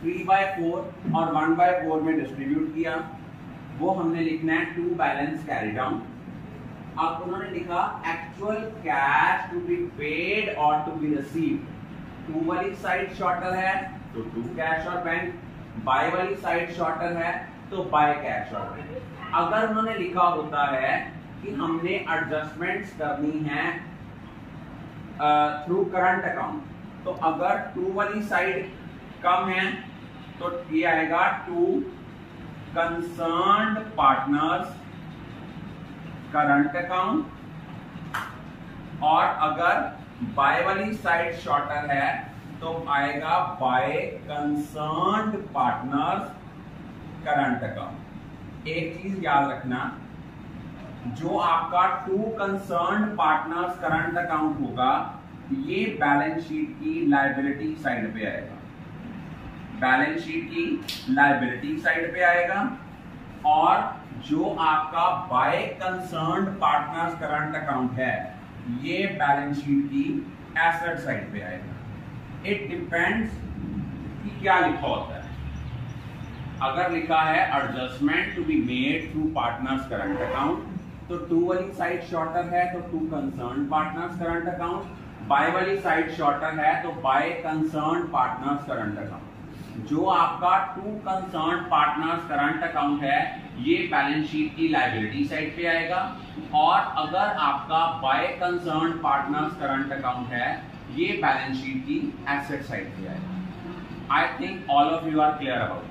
S1: 3/4 और 1/4 में डिस्ट्रीब्यूट किया. वो हमने लिखना है टू बैलेंस कैरी डाउन. अब उन्होंने लिखा actual cash to be paid और टू बी रिसीव्ड. टू वाली साइड शॉर्टर है तो टू कैश और बैंक, बाय वाली साइड शॉर्टर है तो बाय कैश और बैंक. अगर उन्होंने लिखा होता है कि हमने एडजस्टमेंट्स करनी है थ्रू करंट अकाउंट, तो अगर टू वाली साइड कम है तो ये आएगा to concerned partners current account, और अगर बाय वाली साइड शॉर्टर है तो आएगा bye concerned partners current account. एक चीज याद रखना, जो आपका to concerned partners current account होगा ये बैलेंस शीट की लायबिलिटी साइड पे आएगा. बैलेंस शीट की लायबिलिटी साइड पे आएगा. और जो आपका by concerned partners current account है ये बैलेंस शीट की एसेट साइड पे आएगा. इट डिपेंड्स कि क्या लिखा होता है. अगर लिखा है adjustment to be made through partners current account तो टू वाली साइड शॉर्टर है तो to concerned partners current account, by वाली साइड शॉर्टर है तो by concerned partners current account. जो आपका to concerned partners current account है ये बैलेंस शीट की लायबिलिटी साइड पे आएगा. और अगर आपका by concerned partners current account है ये बैलेंस शीट की एसेट साइड पे आएगा. I think all of you are clear about